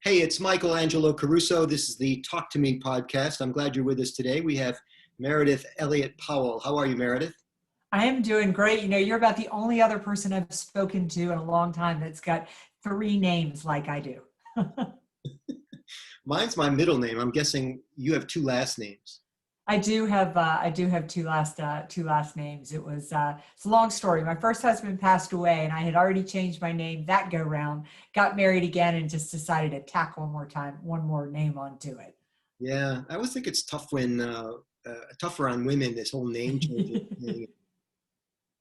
Hey, it's Michael Angelo Caruso. This is the Talk to Me podcast. I'm glad you're with us today. We have Meredith Elliott Powell. How are you, Meredith? I am doing great. You know, you're about the only other person I've spoken to in a long time that's got three names like I do. Mine's my middle name. I'm guessing you have two last names. I do have two last names. It's a long story. My first husband passed away and I had already changed my name that go round, got married again and just decided to tack one more name onto it. Yeah, I always think it's tough when tougher on women, this whole name changing thing,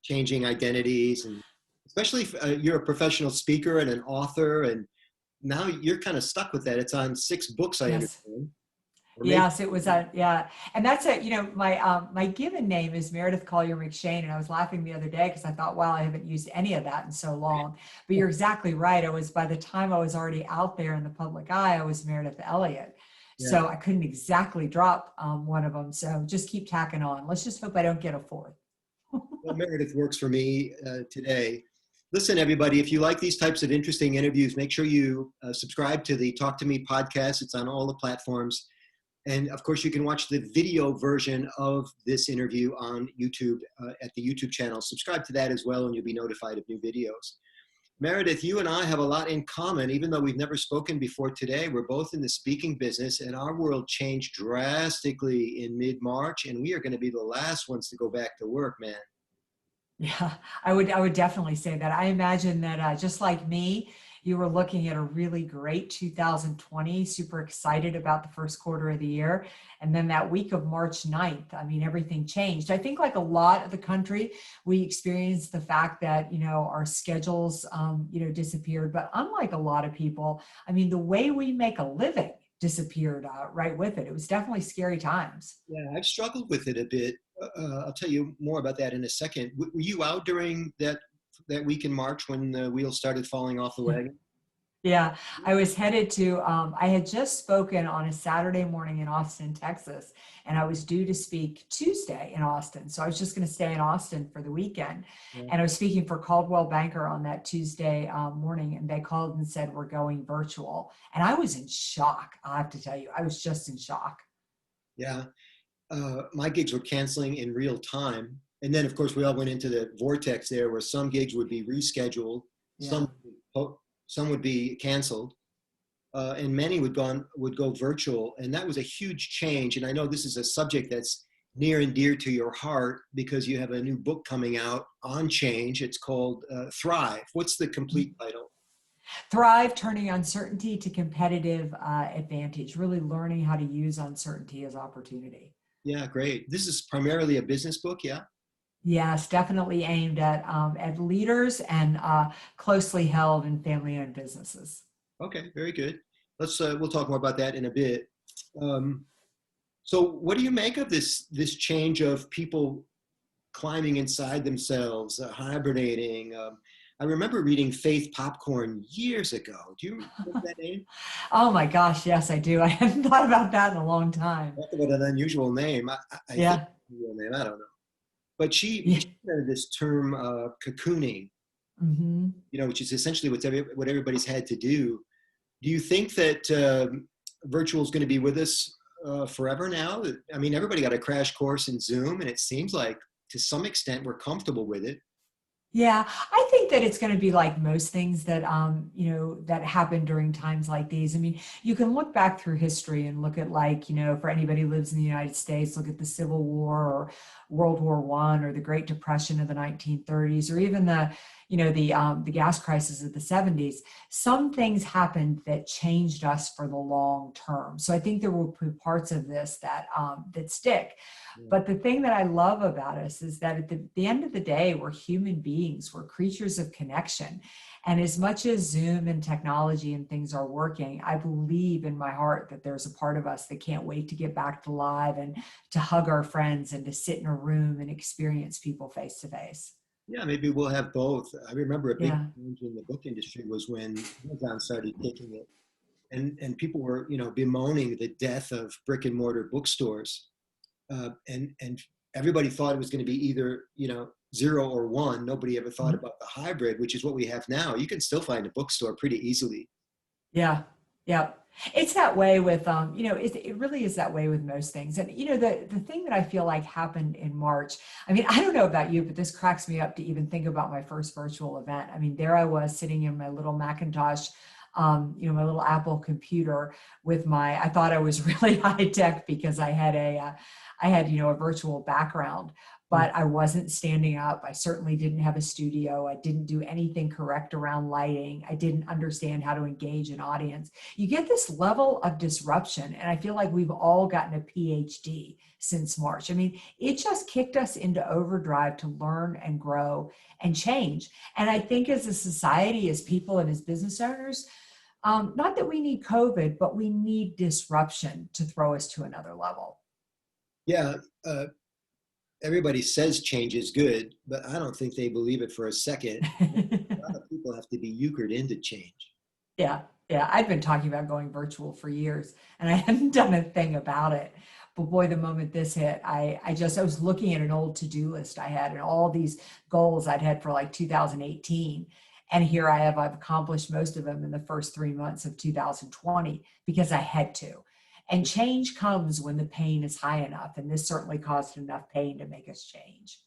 changing identities, and especially if you're a professional speaker and an author, and now you're kind of stuck with that. It's on 6 books, I Yes. understand, or maybe. Yes, it was yeah. And that's it. You know, my given name is Meredith Collier McShane. And I was laughing the other day because I thought, wow, I haven't used any of that in so long. But you're exactly right. By the time I was already out there in the public eye, I was Meredith Elliott. Yeah. So I couldn't exactly drop one of them. So just keep tacking on. Let's just hope I don't get a fourth. Well, Meredith works for me today. Listen, everybody, if you like these types of interesting interviews, make sure you subscribe to the Talk to Me podcast. It's on all the platforms. And of course, you can watch the video version of this interview on YouTube at the YouTube channel. Subscribe to that as well, and you'll be notified of new videos. Meredith, you and I have a lot in common, even though we've never spoken before today. We're both in the speaking business, and our world changed drastically in mid-March, and we are going to be the last ones to go back to work, man. Yeah, I would definitely say that. I imagine that just like me, you were looking at a really great 2020, super excited about the first quarter of the year. And then that week of March 9th, I mean, everything changed. I think like a lot of the country, we experienced the fact that, you know, our schedules, disappeared. But unlike a lot of people, I mean, the way we make a living disappeared right with it. It was definitely scary times. Yeah, I've struggled with it a bit. I'll tell you more about that in a second. Were you out during that week in March when the wheels started falling off the wagon? Yeah, I had just spoken on a Saturday morning in Austin, Texas, and I was due to speak Tuesday in Austin. So I was just going to stay in Austin for the weekend. Yeah. And I was speaking for Caldwell Banker on that Tuesday morning, and they called and said, we're going virtual. And I was in shock. I have to tell you, I was just in shock. Yeah. My gigs were canceling in real time. And then, of course, we all went into the vortex there where some gigs would be rescheduled, Yeah. some would be canceled, and many would go virtual. And that was a huge change. And I know this is a subject that's near and dear to your heart because you have a new book coming out on change. It's called Thrive. What's the complete title? Thrive, turning uncertainty to competitive advantage, really learning how to use uncertainty as opportunity. Yeah, great. This is primarily a business book, yeah? Yes, definitely aimed at leaders and closely held and family-owned businesses. Okay, very good. We'll talk more about that in a bit. So what do you make of this change of people climbing inside themselves, hibernating? I remember reading Faith Popcorn years ago. Do you remember that name? Oh my gosh, yes, I do. I hadn't thought about that in a long time. Talk about an unusual name. I think Yeah, it's a real name. I don't know. But yeah. she invented this term cocooning, Hmm. which is essentially what everybody's had to do. Do you think that virtual is going to be with us forever now? I mean, everybody got a crash course in Zoom, and it seems like to some extent we're comfortable with it. Yeah, I think that it's going to be like most things that that happen during times like these. I mean, you can look back through history and look at like, for anybody who lives in the United States, look at the Civil War or World War I or the Great Depression of the 1930s or even the gas crisis of the 70s. Some things happened that changed us for the long term. So I think there will be parts of this that stick. Yeah. But the thing that I love about us is that at the end of the day, we're human beings, we're creatures of connection. And as much as Zoom and technology and things are working, I believe in my heart that there's a part of us that can't wait to get back to live and to hug our friends and to sit in a room and experience people face to face. Yeah, maybe we'll have both. I remember a big Yeah. change in the book industry was when Amazon started taking it, and people were, bemoaning the death of brick and mortar bookstores, and everybody thought it was going to be either, 0 or 1. Nobody ever thought about the hybrid, which is what we have now. You can still find a bookstore pretty easily. Yeah. Yeah. It's that way with, it really is that way with most things. And, the thing that I feel like happened in March, I mean, I don't know about you, but this cracks me up to even think about my first virtual event. I mean, there I was sitting in my little Macintosh, my little Apple computer with I thought I was really high tech because I had, a virtual background, but I wasn't standing up. I certainly didn't have a studio. I didn't do anything correct around lighting. I didn't understand how to engage an audience. You get this level of disruption, and I feel like we've all gotten a PhD since March. I mean, it just kicked us into overdrive to learn and grow and change. And I think as a society, as people and as business owners, not that we need COVID, but we need disruption to throw us to another level. Yeah. Everybody says change is good, but I don't think they believe it for a second. A lot of people have to be euchred into change. Yeah, yeah. I've been talking about going virtual for years and I hadn't done a thing about it. But boy, the moment this hit, I was looking at an old to-do list I had and all these goals I'd had for like 2018. And here I've accomplished most of them in the first 3 months of 2020 because I had to. And change comes when the pain is high enough. And this certainly caused enough pain to make us change.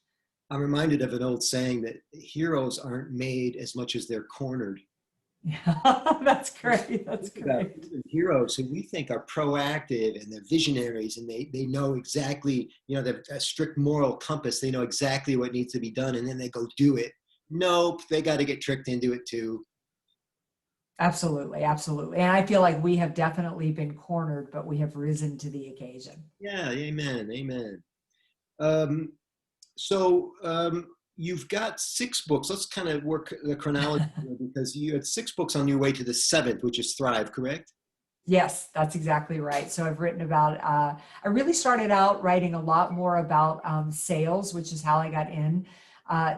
I'm reminded of an old saying that heroes aren't made as much as they're cornered. Yeah, that's great. That's great. Heroes who we think are proactive and they're visionaries and they know exactly, they're a strict moral compass. They know exactly what needs to be done and then they go do it. Nope, they got to get tricked into it too. Absolutely, absolutely. And I feel like we have definitely been cornered, but we have risen to the occasion. Yeah, amen, amen. Um, so you've got 6 books. Let's kind of work the chronology here because you had 6 books on your way to the 7th, which is Thrive, correct? Yes, that's exactly right. So I've written about, I really started out writing a lot more about sales, which is how I got in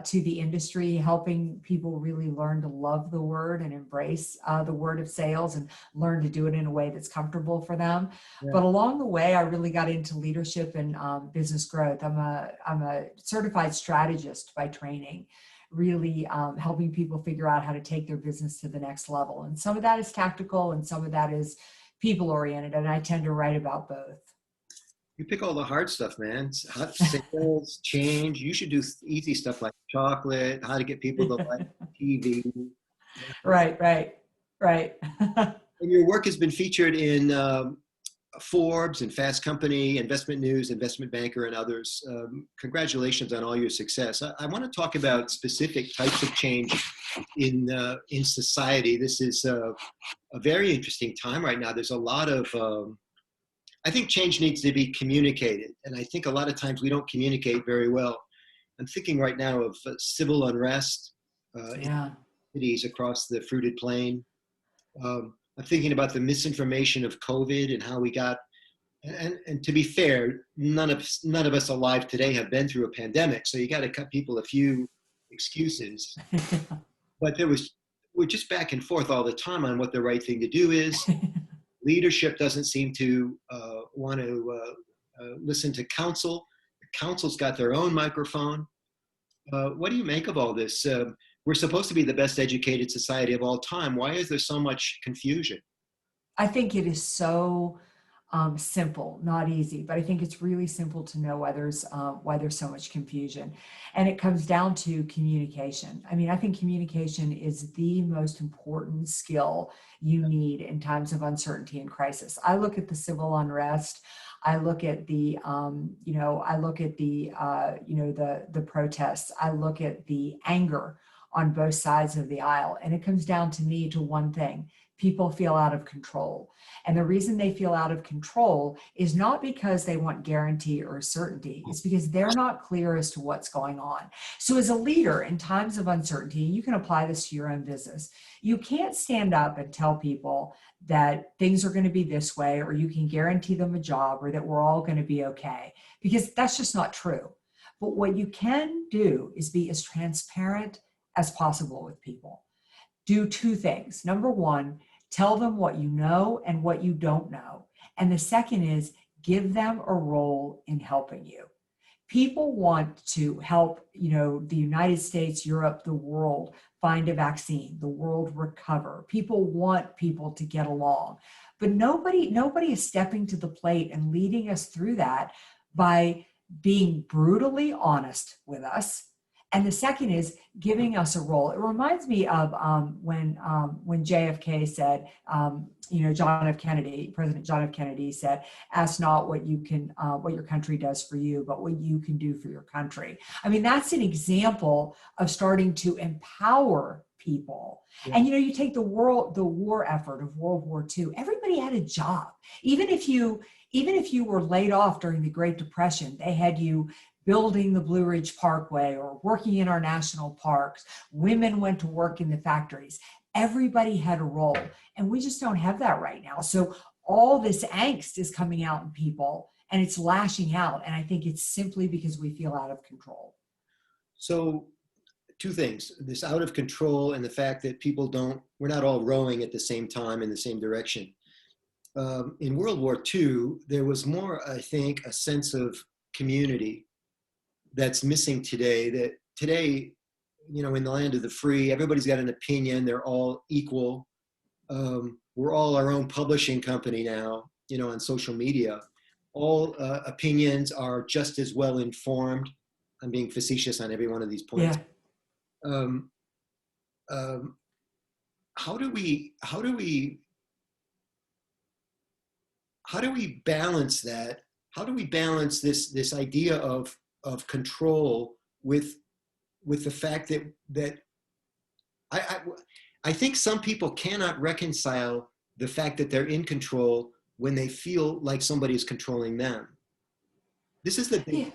to the industry, helping people really learn to love the word and embrace the word of sales and learn to do it in a way that's comfortable for them. Yeah. But along the way, I really got into leadership and business growth. I'm a certified strategist by training, really helping people figure out how to take their business to the next level. And some of that is tactical and some of that is people oriented. And I tend to write about both. You pick all the hard stuff, man. Hot sales, change. You should do easy stuff like chocolate, how to get people to like TV. Right, right, right. And your work has been featured in Forbes and Fast Company, Investment News, Investment Banker, and others. Congratulations on all your success. I want to talk about specific types of change in society. This is a very interesting time right now. There's a lot of I think change needs to be communicated. And I think a lot of times we don't communicate very well. I'm thinking right now of civil unrest in cities across the fruited plain. I'm thinking about the misinformation of COVID and how we got, and to be fair, none of us alive today have been through a pandemic. So you got to cut people a few excuses. But we're just back and forth all the time on what the right thing to do is. Leadership doesn't seem to want to listen to counsel. The council's got their own microphone. What do you make of all this? We're supposed to be the best educated society of all time. Why is there so much confusion? I think it is so simple, not easy, but I think it's really simple to know why there's so much confusion. And it comes down to communication. I mean, I think communication is the most important skill you need in times of uncertainty and crisis. I look at the civil unrest. I look at the, the protests. I look at the anger on both sides of the aisle. And it comes down to me to one thing. People feel out of control. And the reason they feel out of control is not because they want guarantee or certainty. It's because they're not clear as to what's going on. So as a leader in times of uncertainty, you can apply this to your own business. You can't stand up and tell people that things are going to be this way, or you can guarantee them a job, or that we're all going to be okay, because that's just not true. But what you can do is be as transparent as possible with people. Do 2 things. Number 1, tell them what you know and what you don't know. And the second is give them a role in helping you. People want to help, the United States, Europe, the world find a vaccine, the world recover. People want people to get along, but nobody is stepping to the plate and leading us through that by being brutally honest with us. And the second is giving us a role. It reminds me of when JFK said, President John F. Kennedy said, "Ask not what your country does for you, but what you can do for your country." I mean, that's an example of starting to empower people. Yeah. And you take the war effort of World War II. Everybody had a job, even if you were laid off during the Great Depression. They had you building the Blue Ridge Parkway or working in our national parks. Women went to work in the factories. Everybody had a role, and we just don't have that right now. So all this angst is coming out in people, and it's lashing out. And I think it's simply because we feel out of control. So two things, this out of control and the fact that we're not all rowing at the same time in the same direction. In World War II, there was more, I think, a sense of community that's missing today. That today, in the land of the free, everybody's got an opinion. They're all equal. We're all our own publishing company now, on social media. All opinions are just as well informed. I'm being facetious on every one of these points. Yeah. How do we balance that? How do we balance this idea of control with the fact that I think some people cannot reconcile the fact that they're in control when they feel like somebody is controlling them. This is the thing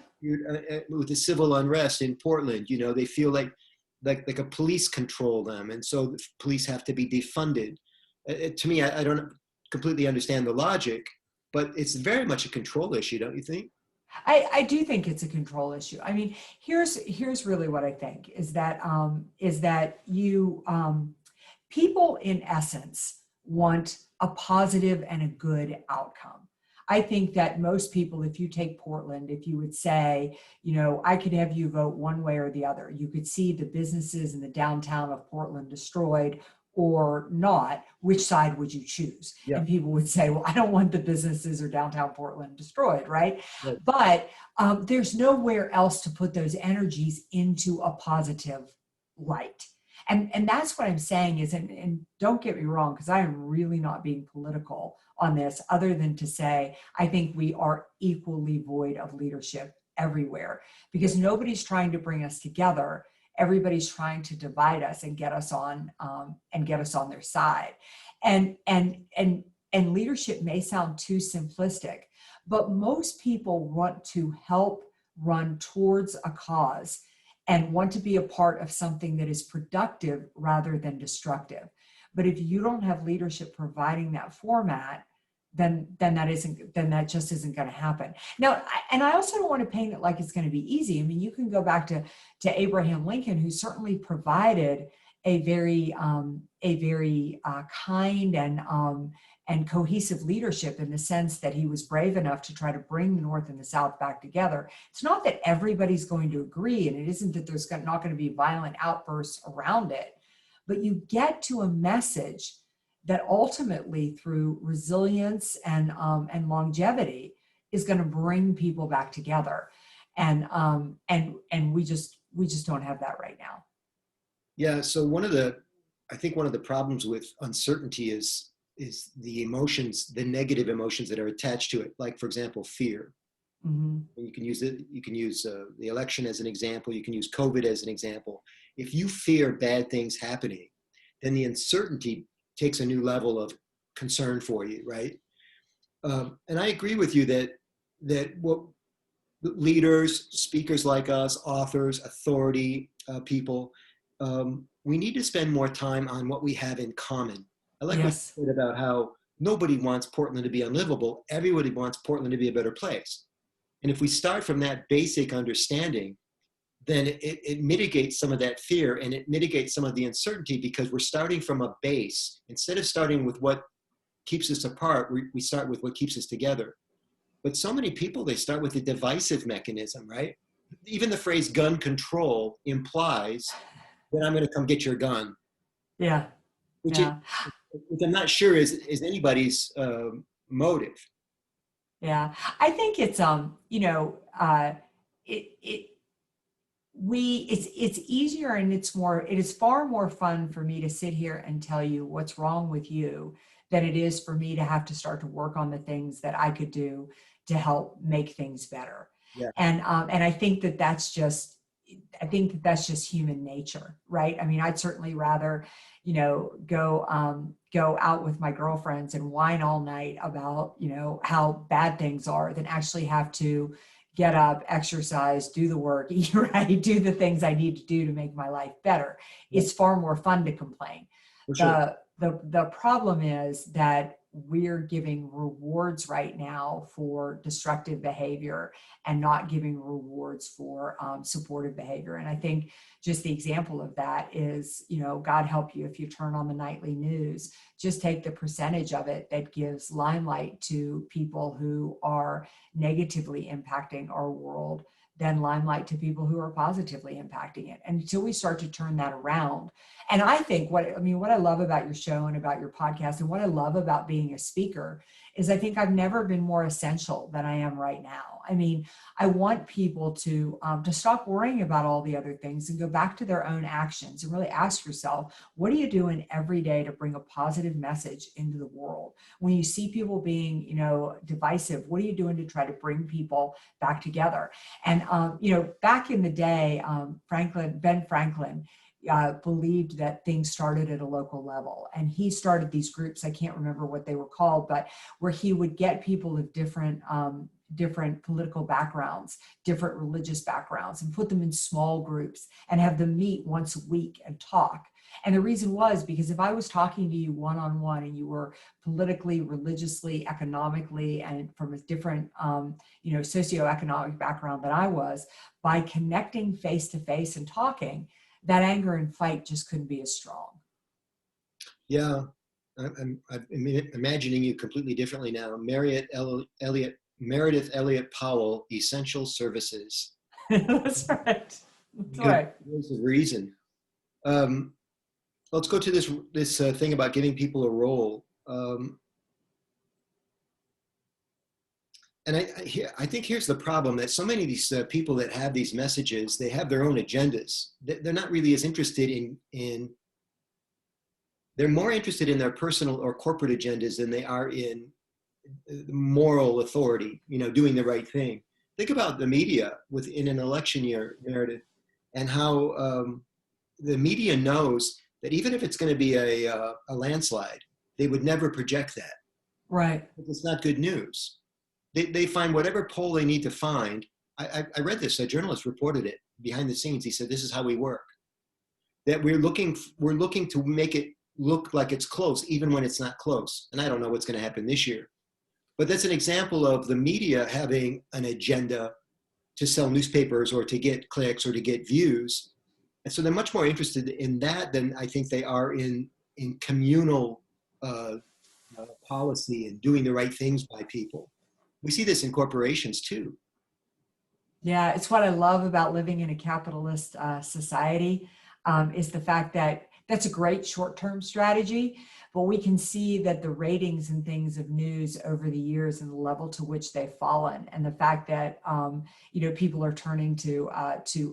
with the civil unrest in Portland. They feel like a police control them, and so the police have to be defunded. To me, I don't completely understand the logic, but it's very much a control issue, don't you think? I do think it's a control issue. I mean, here's really what I think is that people in essence want a positive and a good outcome. I think that most people, if you take Portland, if you would say, I could have you vote one way or the other, you could see the businesses in the downtown of Portland destroyed or not, which side would you choose? Yeah. And people would say, well, I don't want the businesses or downtown Portland destroyed, right? But there's nowhere else to put those energies into a positive light. And that's what I'm saying is, and don't get me wrong, because I am really not being political on this, other than to say, I think we are equally void of leadership everywhere, because nobody's trying to bring us together. Everybody's trying to divide us and get us on their side. And leadership may sound too simplistic, but most people want to help run towards a cause and want to be a part of something that is productive rather than destructive. But if you don't have leadership providing that format, then that just isn't going to happen. Now, and I also don't want to paint it like it's going to be easy. I mean, you can go back to Abraham Lincoln, who certainly provided a very kind and cohesive leadership, in the sense that he was brave enough to try to bring the North and the South back together. It's not that everybody's going to agree, and it isn't that there's not going to be violent outbursts around it, but you get to a message that ultimately, through resilience and longevity, is going to bring people back together, and we just don't have that right now. Yeah. So I think one of the problems with uncertainty is the emotions, the negative emotions that are attached to it. Like, for example, fear. Mm-hmm. You can use the election as an example. You can use COVID as an example. If you fear bad things happening, then the uncertainty takes a new level of concern for you, right? And I agree with you that what leaders, speakers like us, authors, authority people, we need to spend more time on what we have in common. I like what you said about how nobody wants Portland to be unlivable. Everybody wants Portland to be a better place. And if we start from that basic understanding, then it mitigates some of that fear, and it mitigates some of the uncertainty, because we're starting from a base. Instead of starting with what keeps us apart, we start with what keeps us together. But so many people, they start with a divisive mechanism, right? Even the phrase gun control implies then I'm going to come get your gun, Yeah. which Yeah. which I'm not sure is anybody's motive. Yeah. I think it's, it, it, it's easier and it is far more fun for me to sit here and tell you what's wrong with you than it is for me to have to start to work on the things that I could do to help make things better. Yeah. And I think that that's just human nature, right? I mean, I'd certainly rather, go out with my girlfriends and whine all night about, how bad things are than actually have to get up, exercise, do the work, eat right, do the things I need to do to make my life better. Yeah. It's far more fun to complain. For sure. The problem is that we're giving rewards right now for destructive behavior and not giving rewards for supportive behavior. And I think just the example of that is, God help you if you turn on the nightly news, just take the percentage of it that gives limelight to people who are negatively impacting our world, then limelight to people who are positively impacting it. And until we start to turn that around, and I think what I love about your show and about your podcast and what I love about being a speaker is I think I've never been more essential than I am right now. I mean, I want people to stop worrying about all the other things and go back to their own actions and really ask yourself, what are you doing every day to bring a positive message into the world? When you see people being, divisive, what are you doing to try to bring people back together? And, back in the day, Ben Franklin, believed that things started at a local level. And he started these groups, I can't remember what they were called, but where he would get people of different political backgrounds, different religious backgrounds, and put them in small groups and have them meet once a week and talk. And the reason was because if I was talking to you one-on-one and you were politically, religiously, economically, and from a different, socioeconomic background than I was, by connecting face-to-face and talking, that anger and fight just couldn't be as strong. Yeah, I'm imagining you completely differently now. Meredith Elliott Powell, Essential Services. That's right. That's right. There's a reason. Let's go to this thing about giving people a role. And I think here's the problem, that so many of these people that have these messages, they have their own agendas. They're not really as interested they're more interested in their personal or corporate agendas than they are in moral authority, doing the right thing. Think about the media within an election year, Meredith, and how the media knows that even if it's going to be a landslide, they would never project that. Right. It's not good news. They find whatever poll they need to find. I read this, a journalist reported it behind the scenes. He said, this is how we work. That we're looking to make it look like it's close, even when it's not close. And I don't know what's going to happen this year. But that's an example of the media having an agenda to sell newspapers or to get clicks or to get views. And so they're much more interested in that than I think they are in communal policy and doing the right things by people. We see this in corporations too. Yeah, it's what I love about living in a capitalist society, is the fact that that's a great short-term strategy, but we can see that the ratings and things of news over the years and the level to which they've fallen, and the fact that people are turning to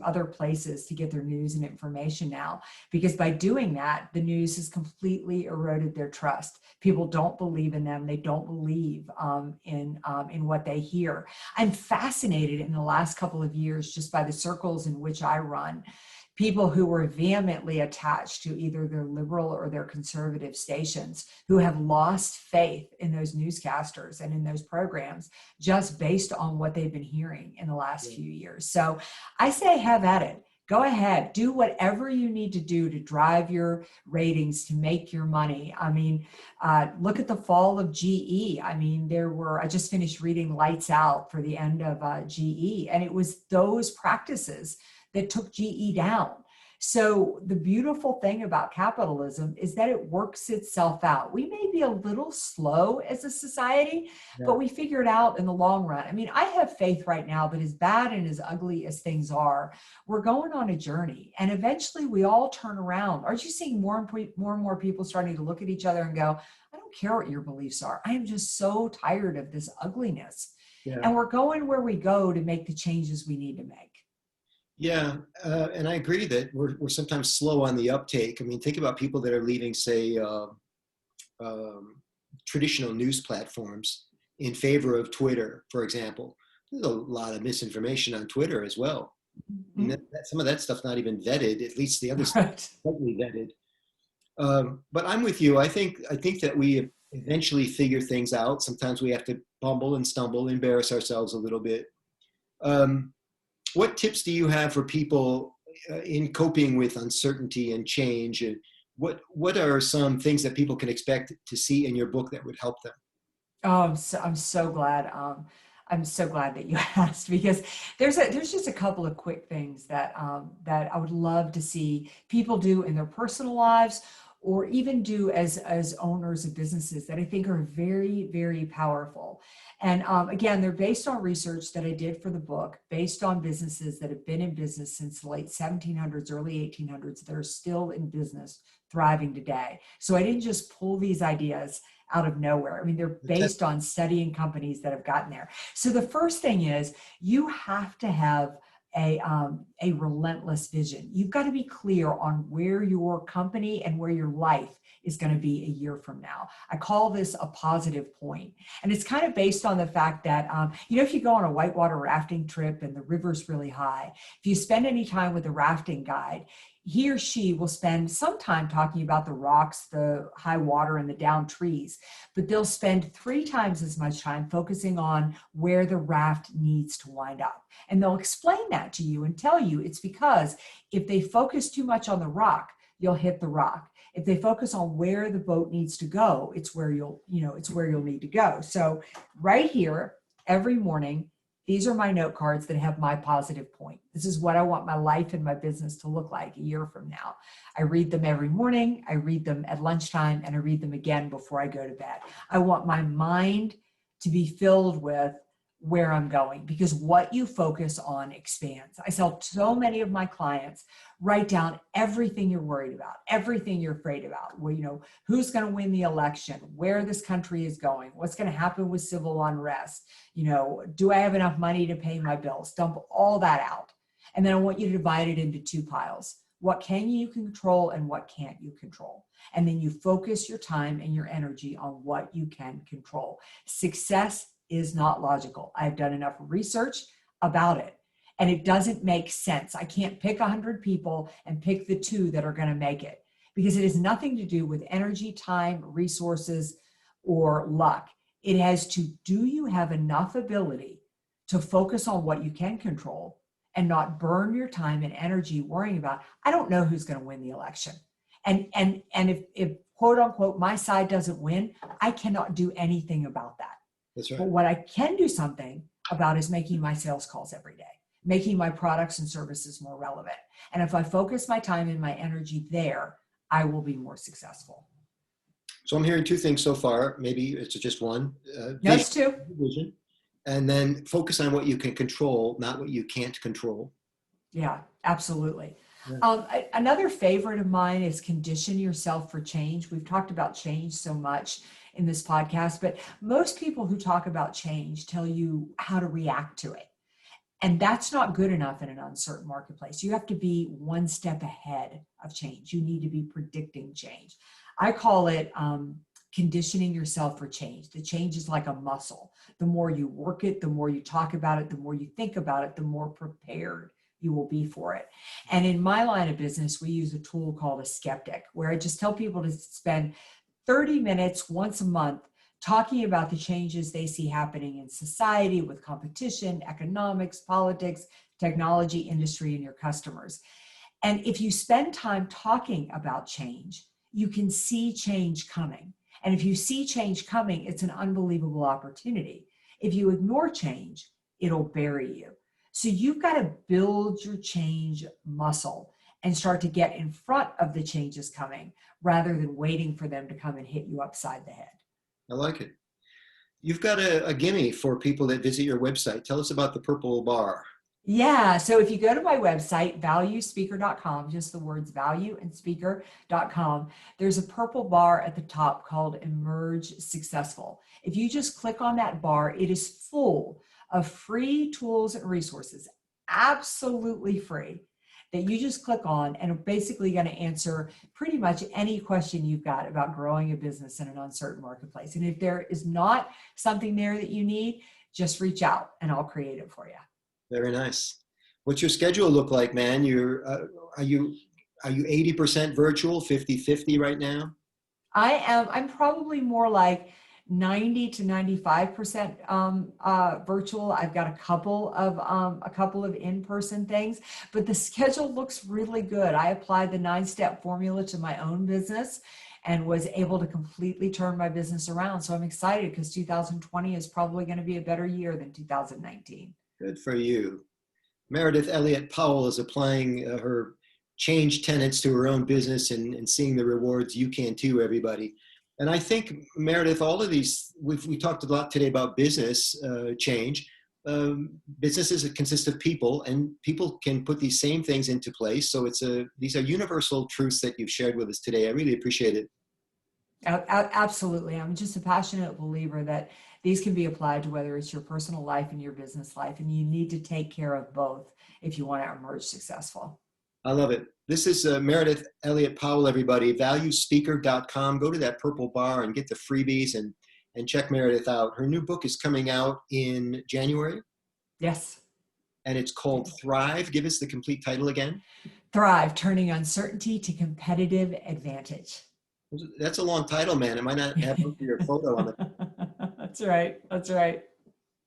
other places to get their news and information now, because by doing that, the news has completely eroded their trust. People don't believe in them. They don't believe in what they hear. I'm fascinated in the last couple of years just by the circles in which I run. People who were vehemently attached to either their liberal or their conservative stations, who have lost faith in those newscasters and in those programs just based on what they've been hearing in the last few years. So I say have at it. Go ahead, do whatever you need to do to drive your ratings, to make your money. I mean, look at the fall of GE. I mean, I just finished reading Lights Out for the end of GE, and it was those practices that took GE down. So the beautiful thing about capitalism is that it works itself out. We may be a little slow as a society, Yeah. but we figure it out in the long run. I mean, I have faith right now that as bad and as ugly as things are, we're going on a journey, and eventually we all turn around. Aren't you seeing more and more people starting to look at each other and go, I don't care what your beliefs are. I am just so tired of this ugliness. Yeah. And we're going where we go to make the changes we need to make. Yeah, and I agree that we're sometimes slow on the uptake. I mean, think about people that are leaving, say, traditional news platforms in favor of Twitter, for example. There's a lot of misinformation on Twitter as well. And Mhm. some of that stuff's not even vetted. At least the other stuff Right. is totally vetted. But I'm with you. I think that we eventually figure things out. Sometimes we have to bumble and stumble, embarrass ourselves a little bit. Um, what tips do you have for people in coping with uncertainty and change? And what are some things that people can expect to see in your book that would help them? Oh, I'm so glad. I'm so glad that you asked, because there's just a couple of quick things that I would love to see people do in their personal lives, or even do as owners of businesses, that I think are very, very powerful. And again, they're based on research that I did for the book, based on businesses that have been in business since the late 1700s, early 1800s, that are still in business, thriving today. So I didn't just pull these ideas out of nowhere. I mean, they're based on studying companies that have gotten there. So the first thing is, you have to have a relentless vision. You've got to be clear on where your company and where your life is going to be a year from now. I call this a positive point. And it's kind of based on the fact that, if you go on a whitewater rafting trip and the river's really high, if you spend any time with a rafting guide, he or she will spend some time talking about the rocks, the high water, and the downed trees, but they'll spend 3 times as much time focusing on where the raft needs to wind up. And they'll explain that to you and tell you it's because if they focus too much on the rock, you'll hit the rock. If they focus on where the boat needs to go, it's where you'll need to go. So right here, every morning, these are my note cards that have my positive point. This is what I want my life and my business to look like a year from now. I read them every morning. I read them at lunchtime, and I read them again before I go to bed. I want my mind to be filled with where I'm going, because what you focus on expands. I tell so many of my clients, write down everything you're worried about, everything you're afraid about. Well, who's going to win the election, where this country is going, what's going to happen with civil unrest, do I have enough money to pay my bills? Dump all that out. And then I want you to divide it into 2 piles. What can you control and what can't you control? And then you focus your time and your energy on what you can control. Success is not logical. I've done enough research about it, and it doesn't make sense. I can't pick 100 people and pick the 2 that are going to make it, because it has nothing to do with energy, time, resources, or luck. It has to do you have enough ability to focus on what you can control and not burn your time and energy worrying about, I don't know who's going to win the election. And if quote unquote my side doesn't win, I cannot do anything about that. That's right. But what I can do something about is making my sales calls every day, making my products and services more relevant. And if I focus my time and my energy there, I will be more successful. So I'm hearing 2 things so far. Maybe it's just one. No, it's 2. Vision, and then focus on what you can control, not what you can't control. Yeah, absolutely. Yeah. Another favorite of mine is condition yourself for change. We've talked about change so much in this podcast, but most people who talk about change tell you how to react to it. And that's not good enough in an uncertain marketplace. You have to be 1 step ahead of change. You need to be predicting change. I call it conditioning yourself for change. The change is like a muscle. The more you work it, the more you talk about it, the more you think about it, the more prepared you will be for it. And in my line of business, we use a tool called a skeptic, where I just tell people to spend 30 minutes once a month talking about the changes they see happening in society, with competition, economics, politics, technology, industry, and your customers. And if you spend time talking about change, you can see change coming. And if you see change coming, it's an unbelievable opportunity. If you ignore change, it'll bury you. So you've got to build your change muscle. and start to get in front of the changes coming rather than waiting for them to come and hit you upside the head. I like it. You've got a gimme for people that visit your website. Tell us about the purple bar. Yeah. So if you go to my website, valuespeaker.com, just the words value and speaker.com, there's a purple bar at the top called Emerge Successful. If you just click on that bar, it is full of free tools and resources, absolutely free, that you just click on and are basically going to answer pretty much any question you've got about growing a business in an uncertain marketplace. And if there is not something there that you need, just reach out and I'll create it for you. Very nice. What's your schedule look like, man? Are you 80% virtual, 50-50 right now? I'm probably more like 90 to 95% virtual. I've got a couple of in-person things, but the schedule looks really good. I applied the 9-step formula to my own business and was able to completely turn my business around. So I'm excited because 2020 is probably going to be a better year than 2019. Good for you. Meredith Elliott Powell is applying her change tenets to her own business and seeing the rewards. You can too, everybody. And I think, Meredith, all of these, we talked a lot today about business change. Businesses consist of people, and people can put these same things into place. So these are universal truths that you've shared with us today. I really appreciate it. Absolutely. I'm just a passionate believer that these can be applied to whether it's your personal life and your business life, and you need to take care of both if you want to emerge successful. I love it. This is Meredith Elliott Powell, everybody. Valuespeaker.com. Go to that purple bar and get the freebies and check Meredith out. Her new book is coming out in January. Yes. And it's called Thrive. Give us the complete title again. Thrive, Turning Uncertainty to Competitive Advantage. That's a long title, man. It might not have your photo on it. That's right. That's right.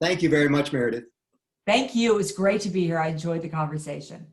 Thank you very much, Meredith. Thank you. It was great to be here. I enjoyed the conversation.